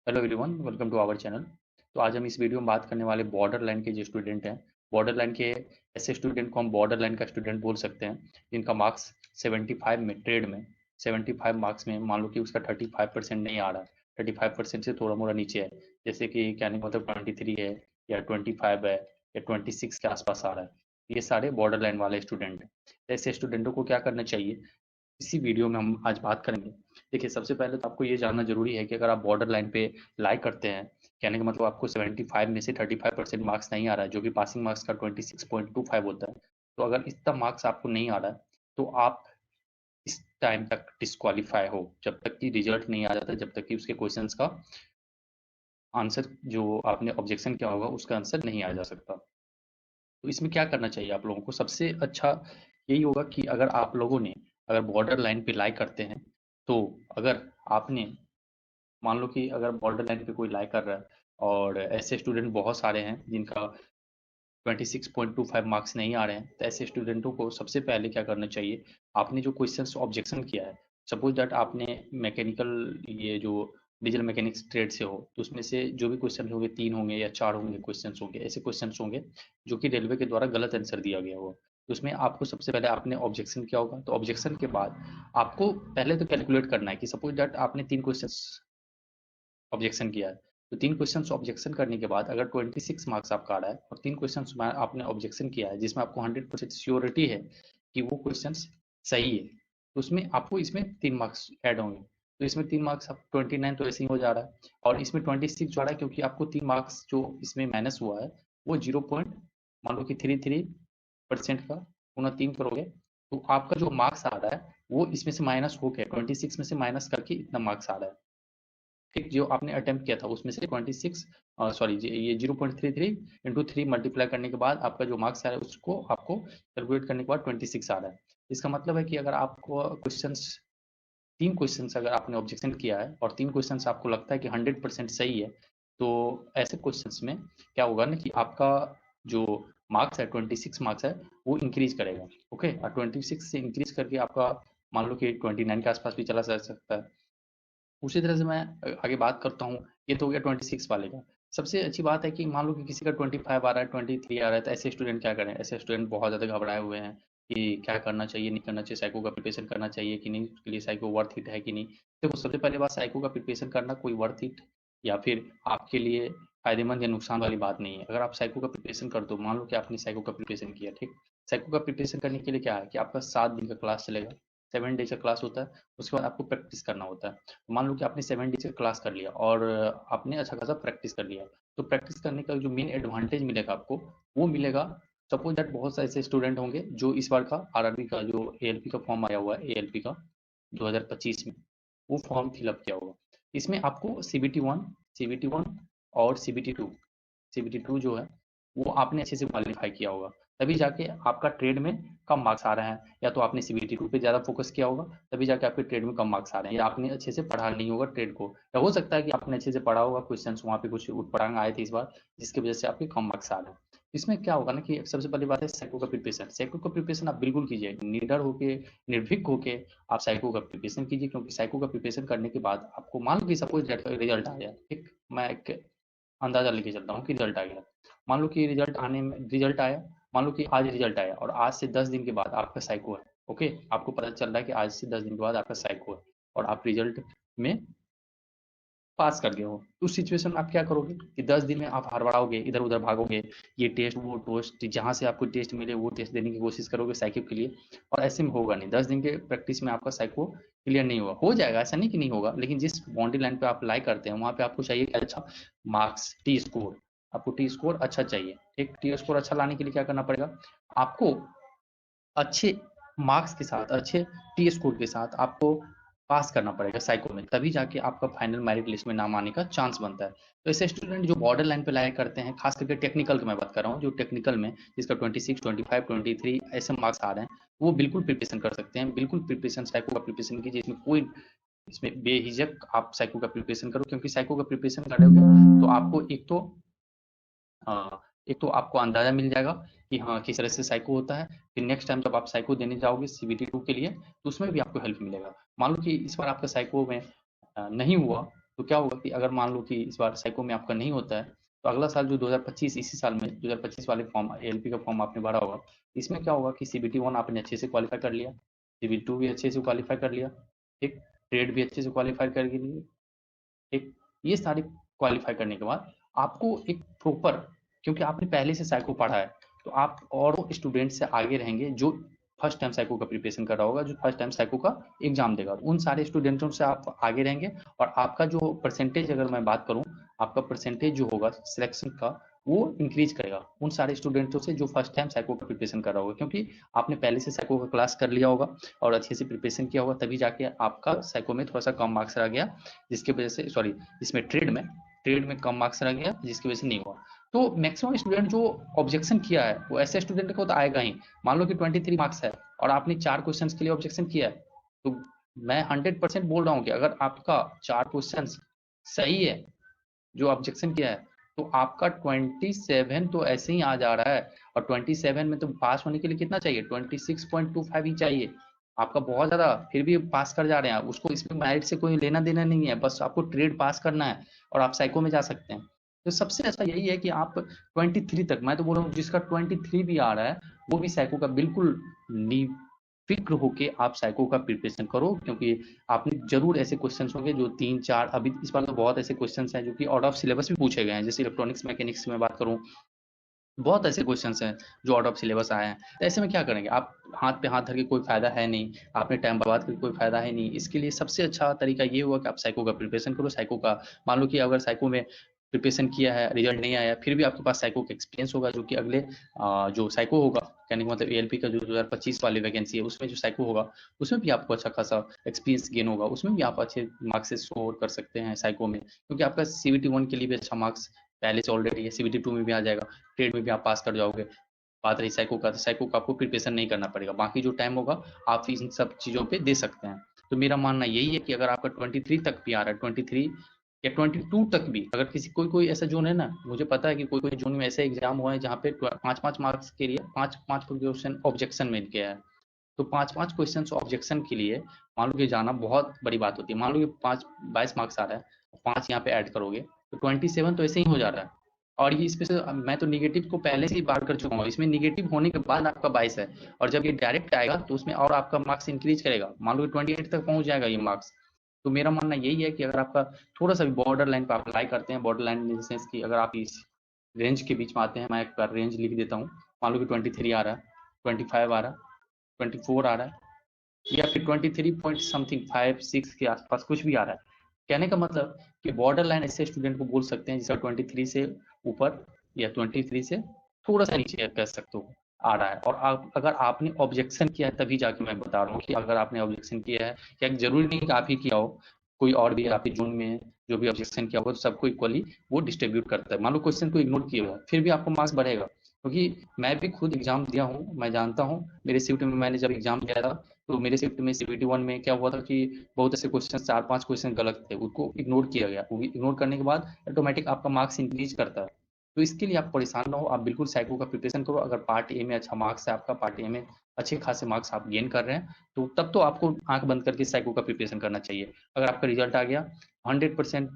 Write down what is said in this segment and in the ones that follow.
Hello everyone, welcome to our channel. तो आज हम इस वीडियो में बात करने वाले बॉर्डर लाइन के जो स्टूडेंट हैं, बॉर्डर लाइन के ऐसे स्टूडेंट को हम बॉर्डर लाइन का स्टूडेंट बोल सकते हैं जिनका मार्क्स 75 में ट्रेड में 75 मार्क्स में मान लो कि उसका 35% नहीं आ रहा है, 35% से थोड़ा मोड़ा नीचे है, जैसे कि कहने का मतलब 23 है या 25 है या 26 के आसपास आ रहा है। ये सारे बॉर्डर लाइन वाले स्टूडेंट हैं। ऐसे स्टूडेंटों को क्या करना चाहिए, इसी वीडियो में हम आज बात करेंगे। देखिए, सबसे पहले तो आपको ये जानना जरूरी है कि अगर आप बॉर्डर लाइन पे लाई करते हैं, कहने का मतलब आपको 75 में से 35% मार्क्स नहीं आ रहा है, जो कि पासिंग मार्क्स का 26.25 होता है। तो अगर इतना मार्क्स आपको नहीं आ रहा है तो आप इस टाइम तक डिस्क्वालीफाई हो, जब तक कि रिजल्ट नहीं आ जाता, जब तक कि उसके क्वेश्चंस का आंसर जो आपने ऑब्जेक्शन किया होगा उसका आंसर नहीं आ जा सकता। तो इसमें क्या करना चाहिए आप लोगों को, सबसे अच्छा यही होगा कि अगर आप लोगों ने अगर बॉर्डर लाइन पे लाई करते हैं, तो अगर आपने मान लो कि अगर बॉर्डर लाइन पे कोई लाई कर रहा है और ऐसे स्टूडेंट बहुत सारे हैं जिनका 26.25 मार्क्स नहीं आ रहे हैं, तो ऐसे स्टूडेंटों को सबसे पहले क्या करना चाहिए, आपने जो क्वेश्चन ऑब्जेक्शन किया है, सपोज दैट आपने मैकेनिकल, ये जो डीजल मैकेनिक्स ट्रेड से हो, तो उसमें से जो भी क्वेश्चन होंगे 3 होंगे या 4 होंगे, क्वेश्चन होंगे, ऐसे क्वेश्चन होंगे जो कि रेलवे के द्वारा गलत आंसर दिया गया होगा। तो उसमें आपको सबसे पहले आपने ऑब्जेक्शन किया होगा, तो ऑब्जेक्शन के बाद आपको पहले तो कैलकुलेट करना है कि सपोज दैट आपने 3 क्वेश्चन ऑब्जेक्शन किया है, तो 3 क्वेश्चन ऑब्जेक्शन करने के बाद अगर 26 मार्क्स आपका आ रहा है और 3 क्वेश्चन में आपने ऑब्जेक्शन किया है जिसमें आपको 100% श्योरिटी है कि वो क्वेश्चन सही है, तो उसमें आपको इसमें 3 मार्क्स ऐड होंगे। तो इसमें 3 मार्क्स, आप 29 तो ऐसे ही हो जा रहा है, और इसमें 26 जो आ रहा है क्योंकि आपको 3 मार्क्स जो इसमें माइनस हुआ है वो 0 पॉइंट मान लो कि 33% का गुना 3 करोगे, तो आपका जो मार्क्स आ रहा है वो इसमें से माइनस होकर 26 में से माइनस करके इतना मार्क्स आ रहा है। ठीक, जो आपने अटेम्प्ट किया था उसमें से 26, सॉरी ये 0.33 इंटू 3 मल्टीप्लाई करने के बाद आपका जो मार्क्स आ रहा है उसको आपको कैलकुलेट करने के बाद 26 आ रहा है। इसका मतलब है कि अगर आपको क्वेश्चंस 3 क्वेश्चंस अगर आपने ऑब्जेक्शन किया है और 3 क्वेश्चंस आपको लगता है कि 100% सही है, तो ऐसे क्वेश्चंस में क्या होगा ना कि आपका जो मार्क्स है 26 मार्क्स है वो इंक्रीज करेगा। ओके, और 26 से इंक्रीज करके आपका मान लो कि 29 के आसपास भी चला जा सकता है। उसी तरह से मैं आगे बात करता हूँ। ये तो हो गया 26 वाले का। सबसे अच्छी बात है कि मान लो कि किसी का 25 आ रहा है, 23 आ रहा है, तो ऐसे स्टूडेंट क्या करें, ऐसे स्टूडेंट बहुत ज़्यादा घबराए हुए हैं कि क्या करना चाहिए, नहीं करना चाहिए, साइको का प्रिपरेशन करना चाहिए कि नहीं, उसके लिए साइको वर्थ इट है कि नहीं। देखो, सबसे पहले बात, साइको का प्रिपरेशन करना कोई वर्थ इट या फिर आपके लिए फायदेमंद या नुकसान वाली बात नहीं है। अगर आप साइको का प्रिपरेशन कर दो, मान लो कि आपने साइको का प्रिपरेशन किया, ठीक, साइको का प्रिपरेशन करने के लिए क्या है कि आपका 7 दिन का क्लास चलेगा, 7 डेज का क्लास होता है। उसके बाद आपको प्रैक्टिस करना होता है। मान लो कि आपने 7 डेज का क्लास कर लिया और आपने अच्छा खासा प्रैक्टिस कर लिया, तो प्रैक्टिस करने का जो मेन एडवांटेज मिलेगा आपको, वो मिलेगा। सपोज दैट बहुत सारे ऐसे स्टूडेंट होंगे जो इस बार का आरआरबी का जो एएलपी का फॉर्म आया हुआ है, एएलपी का 2025 में, वो फॉर्म फिलअप किया होगा। इसमें आपको सीबीटी 1 और सीबीटी 2 जो है वो आपने अच्छे से क्वालिफाई किया होगा, तभी जाके आपका ट्रेड में कम मार्क्स आ रहे हैं। या तो आपने सीबीटी 2 पे ज़्यादा फोकस किया होगा, तभी जाके आपके ट्रेड में कम मार्क्स आ रहे हैं, या आपने अच्छे से पढ़ा नहीं होगा ट्रेड को, या हो सकता है कि आपने अच्छे से पढ़ा होगा, क्वेश्चंस वहाँ पे कुछ उटपटांग आए थे इस बार, जिसकी वजह से आपके कम मार्क्स आ रहे हैं। इसमें क्या होगा ना कि सबसे पहली बात है साइको का प्रिपरेशन। साइको का प्रिपरेशन आप बिल्कुल कीजिए, निडर होके, निर्भीक होके आप साइको का प्रिपरेशन कीजिए, क्योंकि साइको का प्रिपरेशन करने के बाद आपको मान लो कि सपोज रिजल्ट आ गया, ठीक, मैं एक अंदाजा लेके चलता हूँ कि रिजल्ट आ गया। मान लो कि रिजल्ट आया, मान लो कि आज रिजल्ट आया और आज से 10 दिन के बाद आपका साइको है। ओके, आपको पता चल रहा है कि आज से 10 दिन के बाद आपका साइको है और आप रिजल्ट में पास कर गए हो। तो उस सिचुएशन में आप क्या करोगे कि 10 दिन में आप हड़बड़ाओगे, इधर उधर भागोगे, ये टेस्ट वो टेस्ट, जहाँ से आपको टेस्ट मिले वो टेस्ट देने की कोशिश करोगे साइको के लिए, और ऐसे में होगा नहीं। 10 दिन के प्रैक्टिस में आपका साइको क्लियर नहीं होगा, हो जाएगा, ऐसा नहीं कि नहीं होगा, लेकिन जिस बाउंड्री लाइन पे आप लाई करते हैं वहाँ पे आपको चाहिए कि अच्छा मार्क्स, टी स्कोर, आपको टी स्कोर अच्छा चाहिए। ठीक, टी स्कोर अच्छा लाने के लिए क्या करना पड़ेगा, आपको अच्छे मार्क्स के साथ, अच्छे टी स्कोर के साथ आपको पास करना पड़ेगा साइको में, तभी जाके आपका फाइनल मेरिट लिस्ट में नाम आने का चांस बनता है। तो ऐसे स्टूडेंट जो बॉर्डर लाइन पे लाया करते हैं, खास करके टेक्निकल की मैं बात कर रहा हूँ, जो टेक्निकल में जिसका 26, 25, 23 ऐसे मार्क्स आ रहे हैं, वो बिल्कुल प्रिपरेशन कर सकते हैं, बिल्कुल प्रिपरेशन, साइको का प्रिपरेशन कीजिए। इसमें कोई, इसमें बेहिजक आप साइको का प्रिपरेशन करो, क्योंकि साइको का प्रिपरेशन करोगे तो आपको एक तो आपको अंदाजा मिल जाएगा कि हाँ किस तरह से साइको होता है। फिर नेक्स्ट टाइम जब आप साइको देने जाओगे सीबीटी 2 के लिए, तो उसमें भी आपको हेल्प मिलेगा। मान लो कि इस बार आपका साइको में नहीं हुआ, तो क्या होगा कि अगर मान लो कि इस बार साइको में आपका नहीं होता है, तो अगला साल जो 2025 इसी साल में 2025 वाले फॉर्म एएलपी का फॉर्म आपने भरा होगा, इसमें क्या होगा कि सीबीटी वन आपने अच्छे से क्वालिफाई कर लिया, सीबीटी टू भी अच्छे से क्वालिफाई कर लिया, ठीक, ट्रेड भी अच्छे से क्वालिफाई कर लिए, ठीक। ये सारे क्वालिफाई करने के बाद आपको एक प्रॉपर, क्योंकि आपने पहले से साइको पढ़ा है, तो आप और स्टूडेंट से आगे रहेंगे जो फर्स्ट टाइम साइको का प्रिपरेशन कर रहा होगा, जो फर्स्ट टाइम साइको का एग्जाम देगा, उन सारे स्टूडेंटों से आप आगे रहेंगे। और आपका जो परसेंटेज, अगर मैं बात करूं, आपका परसेंटेज जो होगा सिलेक्शन का, वो इंक्रीज करेगा उन सारे स्टूडेंटों से जो फर्स्ट टाइम साइको का प्रिपरेशन कर रहा होगा, क्योंकि आपने पहले से साइको का क्लास कर लिया होगा और अच्छे से प्रिपरेशन किया होगा, तभी जाके आपका साइको में थोड़ा सा कम मार्क्स रह गया, जिसकी वजह से, सॉरी, इसमें ट्रेड में कम मार्क्स रह गया, जिसकी वजह से नहीं हुआ। तो मैक्सिमम स्टूडेंट जो ऑब्जेक्शन किया है, वो ऐसे स्टूडेंट को तो आएगा ही। मान लो कि 23 मार्क्स है और आपने 4 क्वेश्चंस के लिए ऑब्जेक्शन किया है, तो मैं 100% बोल रहा हूँ कि अगर आपका 4 क्वेश्चंस सही है, जो ऑब्जेक्शन किया है, तो आपका 27 तो ऐसे ही आ जा रहा है। और 27 में तो पास होने के लिए कितना चाहिए, 26.25 ही चाहिए। आपका बहुत ज्यादा, फिर भी पास कर जा रहे हैं उसको, इसमें मेरिट से कोई लेना देना नहीं है, बस आपको ट्रेड पास करना है और आप साइको में जा सकते हैं। तो सबसे अच्छा यही है कि आप 23 तक, मैं तो बोल रहा हूँ जिसका 23 भी आ रहा है, वो भी साइको का बिल्कुल फिक्र होके आप साइको का प्रिपरेशन करो, क्योंकि आपने जरूर ऐसे क्वेश्चंस होंगे जो 3 4, अभी इस बार तो बहुत ऐसे क्वेश्चंस हैं जो कि आउट ऑफ सिलेबस भी पूछे गए हैं, जैसे इलेक्ट्रॉनिक्स मैकेनिक्स में बात करूं, बहुत ऐसे क्वेश्चंस हैं जो आउट ऑफ सिलेबस आए हैं। तो ऐसे में क्या करेंगे आप, हाथ पे हाथ धर के कोई फायदा है नहीं, आपने टाइम बर्बाद करके कोई फायदा है नहीं। इसके लिए सबसे अच्छा तरीका ये हुआ कि आप साइको का प्रिपरेशन करो। साइको का, मान लो कि अगर साइको में प्रिपरेशन किया है, रिजल्ट नहीं आया, फिर भी आपके पास साइको का एक्सपीरियंस होगा, जो कि अगले जो साइको होगा, कहने का मतलब एएलपी का जो 2025 वाली वैकेंसी है, उसमें जो साइको होगा, उसमें भी आपको अच्छा खासा एक्सपीरियंस गेन होगा, उसमें भी आप अच्छे मार्क्स से स्कोर कर सकते हैं साइको में, क्योंकि आपका सीबीटी वन के लिए भी अच्छा मार्क्स पहले से ऑलरेडी है, सीबीटी टू में भी आ जाएगा, ट्रेड में भी आप पास कर जाओगे। बात रही साइको का, तो साइको का आपको प्रिपरेशन नहीं करना पड़ेगा, बाकी जो टाइम होगा आप इन सब चीज़ों पे दे सकते हैं। तो मेरा मानना यही है कि अगर आपका 23 तक भी आ रहा है, 23 या 22 तक भी, अगर किसी कोई कोई ऐसा जोन है ना, मुझे पता है कि कोई कोई जोन में ऐसे एग्जाम हुआ है जहाँ पे 5 5 मार्क्स के लिए 5 5 क्वेश्चन ऑब्जेक्शन में गया है। तो 5 5 क्वेश्चन ऑब्जेक्शन के लिए मान लो कि जाना बहुत बड़ी बात होती है। मान लो कि 22 मार्क्स आ रहा है, 5 यहाँ पे ऐड करोगे तो 27 तो ऐसे ही हो जा रहा है। और ये इसमें से मैं तो निगेटिव को पहले से ही बात कर चुका हूँ, इसमें निगेटिव होने के बाद आपका 22 है, और जब ये डायरेक्ट आएगा तो उसमें और आपका मार्क्स इंक्रीज करेगा, मान लो कि 28 तक पहुंच जाएगा ये मार्क्स। तो मेरा मानना यही है कि अगर आपका थोड़ा सा भी बॉर्डर लाइन पर आप अप्लाई करते हैं, बॉर्डर लाइन इन सेंस की अगर आप इस रेंज के बीच में आते हैं, मैं एक बार रेंज लिख देता हूँ, मान लो कि 23 आ रहा है, 25 आ रहा है, 24 आ रहा है, या फिर 23 पॉइंट समथिंग 5 6 के आसपास कुछ भी आ रहा है, कहने का मतलब कि बॉर्डर लाइन ऐसे स्टूडेंट को बोल सकते हैं जिसका 23 से ऊपर या 23 से थोड़ा सा नीचे कह सकते हो आ रहा है। और आप अगर आपने ऑब्जेक्शन किया है, तभी जाके मैं बता रहा हूँ कि अगर आपने ऑब्जेक्शन किया है, क्या जरूरी नहीं कि आप ही किया हो, कोई और भी आपके जोन में जो भी ऑब्जेक्शन किया होगा, तो सबको इक्वली वो डिस्ट्रीब्यूट करता है। मान लो क्वेश्चन को इग्नोर किया हुआ, फिर भी आपको मार्क्स बढ़ेगा, क्योंकि मैं भी खुद एग्जाम दिया हूँ, मैं जानता हूँ। मेरे शिफ्ट में मैंने जब एग्जाम दिया था, तो मेरे शिफ्ट में सीबीटी वन में क्या हुआ था कि बहुत ऐसे क्वेश्चन, 4 5 क्वेश्चन गलत थे, उसको इग्नोर किया गया, इग्नोर करने के बाद ऑटोमेटिक आपका मार्क्स इंक्रीज करता है। तो इसके लिए आप परेशान ना हो, आप बिल्कुल साइको का प्रिपरेशन करो। अगर पार्ट ए में अच्छा मार्क्स है आपका, पार्ट ए में अच्छे खासे मार्क्स आप गेन कर रहे हैं, तो तब तो आपको आंख बंद करके साइको का प्रिपरेशन करना चाहिए। अगर आपका रिजल्ट आ गया 100%,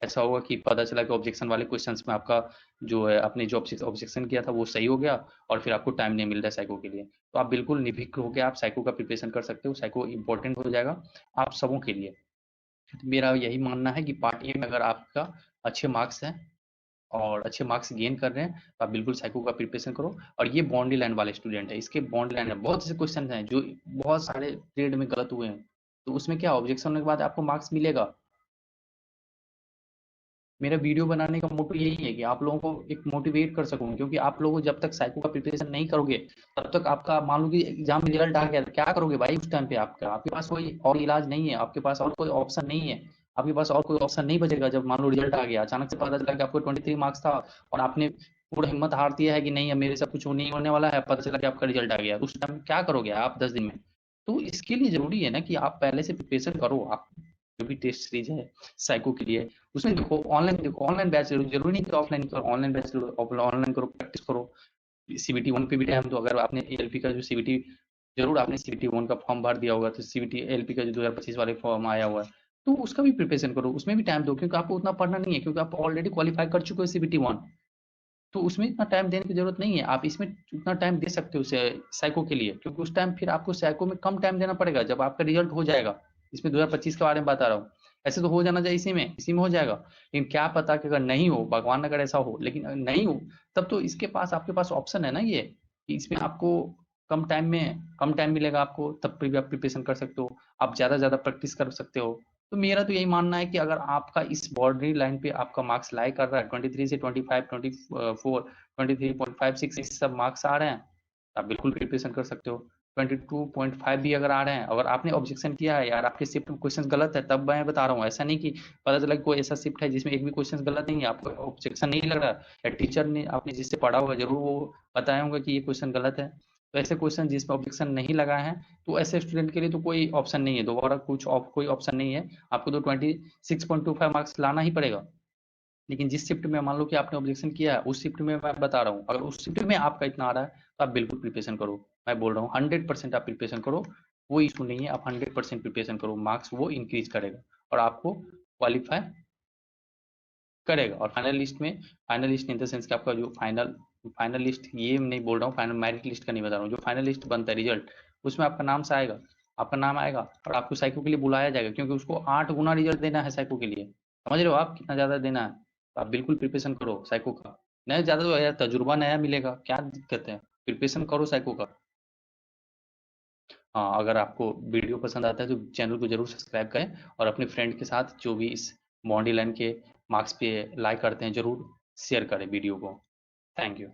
ऐसा होगा कि पता चला कि ऑब्जेक्शन वाले क्वेश्चंस में आपका जो है, आपने जो ऑब्जेक्शन किया था वो सही हो गया, और फिर आपको टाइम नहीं मिल रहा है साइको के लिए, तो आप बिल्कुल निर्भीक होकर आप साइको का प्रिपरेशन कर सकते हो। साइको इंपॉर्टेंट हो जाएगा आप सबों के लिए। तो मेरा यही मानना है कि पार्ट ए में अगर आपका अच्छे मार्क्स हैं और अच्छे मार्क्स गेन कर रहे हैं, तो आप बिल्कुल साइको का प्रिपरेशन करो। और ये बाउंड्री लाइन वाले स्टूडेंट है, इसके बाउंड्री लाइन में बहुत से क्वेश्चन हैं जो बहुत सारे ट्रेड में गलत हुए हैं, तो उसमें क्या ऑब्जेक्शन होने के बाद आपको मार्क्स मिलेगा। मेरा वीडियो बनाने का मोटो यही है कि आप लोगों को एक मोटिवेट कर सकूं, क्योंकि आप लोगों जब तक साइको का प्रिपरेशन नहीं करोगे, तब तक आपका, मान लो कि एग्जाम में रिजल्ट आ गया, तो क्या करोगे भाई उस टाइम पे? आपका, आपके पास कोई और इलाज नहीं है, आपके पास और कोई ऑप्शन नहीं है, आपके पास और कोई ऑप्शन नहीं बचेगा। जब मान लो रिजल्ट आ गया, अचानक से पता चला कि आपको 23 मार्क्स था, और आपने पूरा हिम्मत हार दिया है कि नहीं, अब मेरे से कुछ नहीं होने वाला है, पता चला कि आपका रिजल्ट आ गया, उस टाइम क्या करोगे आप 10 दिन में? तो इसके लिए जरूरी है ना कि आप पहले से प्रिपरेशन करो। आप जो भी टेस्ट सीरीज है साइको के लिए, उसमें देखो, ऑनलाइन बैच लो, जरूरी नहीं कि ऑफलाइन करो, ऑनलाइन बैच लो, ऑनलाइन करो, प्रैक्टिस करो। सीबीटी वन पे भी टाइम, तो अगर आपने एलपी का जो सीबीटी, जरूर आपने सीबीटी वन का फॉर्म भर दिया होगा, तो सीबीटी एलपी का जो 2025 वाले फॉर्म आया हुआ है, तो उसका भी प्रिपरेशन करो, उसमें भी टाइम दो, क्योंकि आपको उतना पढ़ना नहीं है, क्योंकि आप ऑलरेडी क्वालिफाई कर चुके हो CBT 1। तो उसमें इतना टाइम देने की जरूरत नहीं है, आप इसमें उतना टाइम दे सकते हो साइको के लिए, क्योंकि उस टाइम फिर आपको साइको में कम टाइम देना पड़ेगा जब आपका रिजल्ट हो जाएगा। इसमें 2025 के बारे में बता रहा हूँ। ऐसे तो हो जाना चाहिए, इसी में हो जाएगा, लेकिन क्या पता कि अगर नहीं हो, भगवान अगर ऐसा हो, लेकिन अगर नहीं हो, तब तो इसके पास आपके पास ऑप्शन है ना ये, कि इसमें आपको कम टाइम मिलेगा आपको, तब भी आप प्रिपरेशन कर सकते हो, आप ज्यादा प्रैक्टिस कर सकते हो। तो मेरा तो यही मानना है कि अगर आपका इस बॉर्डरी लाइन पे आपका मार्क्स लाई कर रहा है, 23 से 25, 24, 23.56 इस सब मार्क्स आ रहे हैं, आप बिल्कुल प्रिपरेशन कर सकते हो। 22.5 भी अगर आ रहे हैं, अगर आपने ऑब्जेक्शन किया है यार आपके शिफ्ट में क्वेश्चन गलत है, तब मैं बता रहा हूँ, ऐसा नहीं कि पता चला कोई ऐसा शिफ्ट है जिसमें एक भी क्वेश्चन गलत नहीं है, आपको ऑब्जेक्शन नहीं लग रहा, या टीचर ने आपने जिससे पढ़ा होगा जरूर वो बताया होगा कि ये क्वेश्चन गलत है। तो ऐसे क्वेश्चन जिसमें ऑब्जेक्शन नहीं लगा है, तो ऐसे स्टूडेंट के लिए तो कोई ऑप्शन नहीं है, दोबारा कोई ऑप्शन नहीं है, आपको तो 26.25 मार्क्स लाना ही पड़ेगा। लेकिन जिस शिफ्ट में मान लो कि आपने ऑब्जेक्शन किया है, उस शिफ्ट में मैं बता रहा हूँ, अगर उस शिफ्ट में आपका इतना आ रहा है, तो आप बिल्कुल प्रिपरेशन करो। मैं बोल रहा हूँ 100% आप प्रिपरेशन करो, वो इशू नहीं है, आप 100% प्रिपरेशन करो, मार्क्स वो इंक्रीज करेगा और आपको क्वालिफाई करेगा। और final list in the sense कि आपका जो फाइनल लिस्ट, ये नहीं बोल रहा हूँ, फाइनल मेरिट लिस्ट का नहीं बता रहा हूँ, जो फाइनल लिस्ट बनता है रिजल्ट, उसमें आपका नाम से आएगा, आपका नाम आएगा और आपको साइको के लिए बुलाया जाएगा, क्योंकि उसको 8 गुना रिजल्ट देना है साइको के लिए। समझ रहे हो आप कितना ज्यादा देना है, तो आप बिल्कुल प्रिपरेशन करो साइको का। नया ज्यादा तो यार तजुर्बा नया मिलेगा, क्या दिक्कत है, प्रिपरेशन करो साइको का। हाँ, अगर आपको वीडियो पसंद आता है तो चैनल को जरूर सब्सक्राइब करें, और अपने फ्रेंड के साथ जो भी इस बाउंड्री लाइन के मार्क्स पे लाइक करते हैं, जरूर शेयर करें वीडियो को। Thank you.